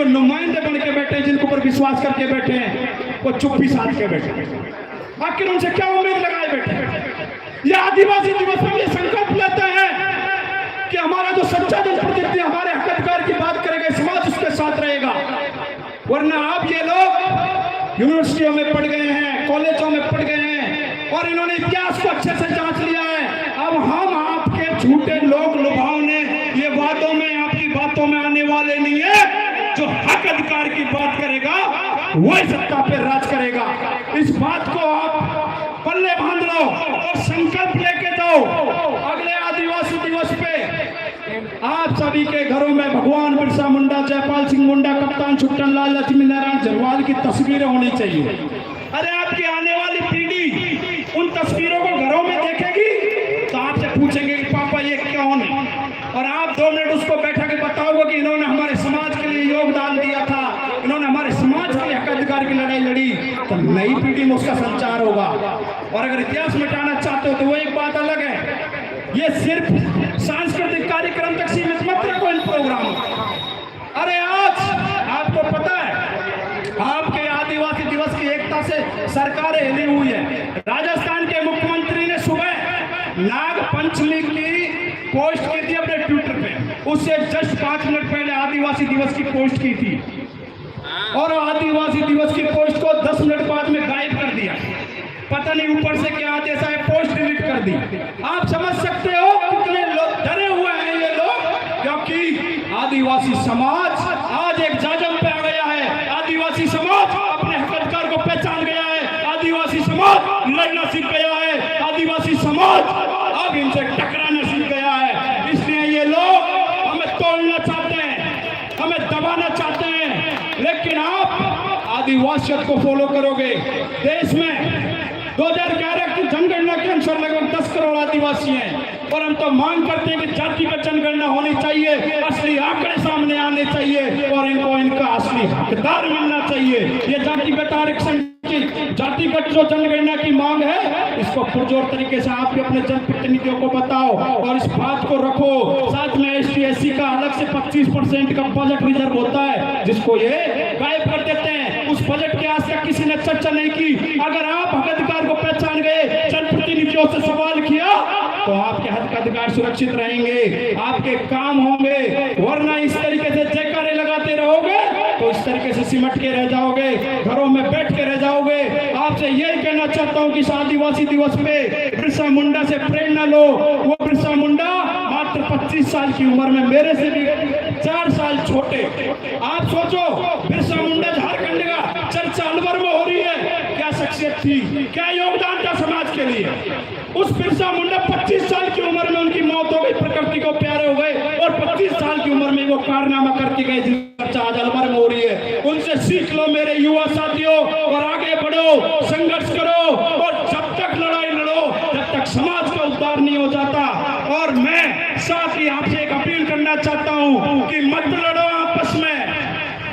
जो नुमाइंदे बन के बैठे हैं, जिनके ऊपर विश्वास करके बैठे हैं, वो चुप्पी साध के बैठे हैं। आखिर उनसे क्या उम्मीद लगाए बैठे? ये आदिवासी दिवस में ये संकल्प लेते हैं कि हमारा जो सच्चा जनप्रतिनिधि हमारे हक अधिकार की बात करेगा, समाज उसके साथ रहेगा। वरना आप ये लोग यूनिवर्सिटियों में पढ़ गए हैं, कॉलेजों में पढ़ गए हैं और इन्होंने इतिहास को अच्छे से जांच लिया है। अब हम आपके झूठे लोग लुभावने ये वादों में, आपकी बातों में आने वाले नहीं है। जो हक अधिकार की बात करेगा वही सत्ता पे राज करेगा। इस बात को आप पल्ले बांध लो और संकल्प लेके दो। अगले आदिवासी दिवस पे आप सभी के घरों में भगवान बिरसा मुंडा, जयपाल सिंह मुंडा, कप्तान छुट्टन लाल, लक्ष्मी नारायण जरवाल की तस्वीरें होनी चाहिए। अरे आपकी आने वाली पीढ़ी उन तस्वीरों को घरों में देखेगी तो आपसे पूछेंगे कि पापा ये कौन है, और आप 2 मिनट उसको बैठा के बताओगे कि इन्होंने हमारे समाज के लिए योगदान दिया था, इन्होंने हमारे समाज के लिए हक अधिकार की लड़ाई लड़ी, तो नई पीढ़ी में उसका संचार होगा। और अगर इतिहास मिटाना चाहते हो तो वो एक बात अलग है। ये सिर्फ सांस्कृतिक कार्यक्रम तक सीमित मत रखो इन प्रोग्राम। अरे आज आपको पता है आपके आदिवासी दिवस की एकता से सरकारें हिली हुई है। राजस्थान के मुख्यमंत्री ने सुबह नाग पंचमी की पोस्ट की थी अपने ट्विटर पे, उससे जस्ट 5 मिनट पहले आदिवासी दिवस की पोस्ट की थी और आदिवासी दिवस की पोस्ट को 10 मिनट बाद में गायब कर दिया। पता नहीं ऊपर से क्या आदेश आया, पोस्ट डिलीट कर दी। आप समझ सकते हो कितने लोग डरे हुए हैं ये लोग, क्योंकि आदिवासी समाज आज एक जाजम पे आ गया है। आदिवासी समाज अपने हक अधिकार को पहचान गया है। आदिवासी समाज लड़ना सीख गया है। आदिवासी समाज अब इनसे टकराना सीख गया है। इसलिए ये लोग हमें तोड़ना चाहते हैं, हमें दबाना चाहते हैं, लेकिन आप आदिवासियत को फॉलो करोगे। देश में 2011 की जनगणना के अनुसार लगभग 10 करोड़ आदिवासी हैं और हम तो मांग करते हैं कि जातिगत जनगणना होनी चाहिए, असली आंकड़े सामने आने चाहिए और इनको इनका असली हकदार मिलना चाहिए। ये जातिगत आरक्षण की, जातिगत जो जनगणना की मांग है, इसको पुरजोर तरीके से आप भी अपने जनप्रतिनिधियों को बताओ और इस बात को रखो। साथ में ST SC का अलग से 25% का बजट रिजर्व होता है, जिसको ये गायब कर देते हैं। उस बजट के आज तक किसी ने चर्चा नहीं की। अगर आप हक अधिकार को पहचान गए, जनप्रतिनिधियों से सवाल किया, तो आपके हक अधिकार सुरक्षित रहेंगे, आपके काम होंगे। वरना इस तरीके से जयकारे लगाते रहोगे तो इस तरीके से सिमट के रह जाओगे, घरों में बैठ के रह जाओगे। आपसे यही कहना चाहता हूँ कि इस आदिवासी दिवस पे बिरसा मुंडा से प्रेरणा लो। वो बिरसा मुंडा मात्र 25 साल की उम्र में मेरे से भी 4 साल छोटे। आप सोचो, बिरसा मुंडा झारखंड का चर्चा अलवर में हो रही है। क्या शख्सियत थी, क्या योगदान था समाज के लिए। उस बिरसा मुंडा 25 साल की उम्र में उनकी मौत हो गई, प्रकृति को प्यारे हो गए और 25 साल की उम्र में वो कारनामा करके गए जिनकी चर्चा आज अलवर में हो रही है। उनसे सीख लो मेरे युवा साथियों और आगे बढ़ो, संघर्ष करो और जब तक लड़ाई लड़ो जब तक समाज का उद्धार नहीं हो जाता। और मैं साथ ही आपसे एक अपील करना चाहता हूँ कि मत लड़ो आपस में,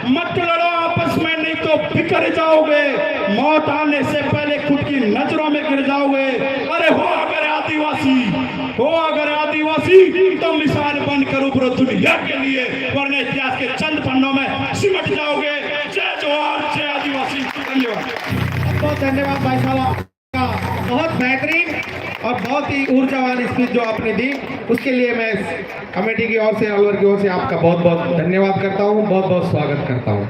मत लड़ो आपस में, नहीं तो बिखर जाओगे। मौत आने से पहले खुद की नजरों में गिर जाओगे। अरे हो अगर आदिवासी, हो अगर आदिवासी तो मिसाल बनकर उभरो दुनिया के लिए, वरना इतिहास के चंद पन्नों में सिमट जाओगे। जय जवान, जय आदिवासी। धन्यवाद। बहुत धन्यवाद भाई साहब का, बहुत बेहतरीन और बहुत ही ऊर्जावान स्पीच जो आपने दी, उसके लिए मैं कमेटी की ओर से, अलवर की ओर से आपका बहुत बहुत धन्यवाद करता हूँ, बहुत बहुत स्वागत करता हूँ।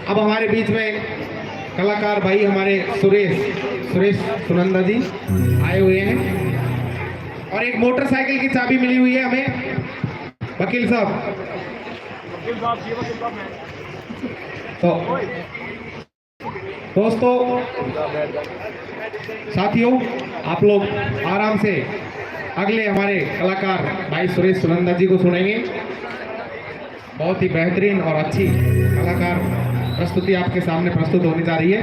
अब हमारे बीच में कलाकार भाई हमारे सुरेश सुनंदा जी आए हुए हैं और एक मोटरसाइकिल की चाबी मिली हुई है हमें वकील साहब। तो दोस्तों, साथियों, आप लोग आराम से अगले हमारे कलाकार भाई सुरेश सुनंदा जी को सुनेंगे। बहुत ही बेहतरीन और अच्छी कलाकार प्रस्तुति आपके सामने प्रस्तुत होने जा रही है।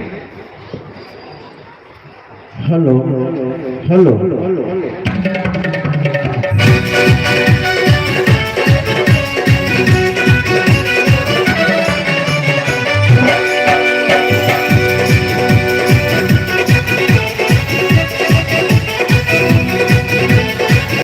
Hello hello hello.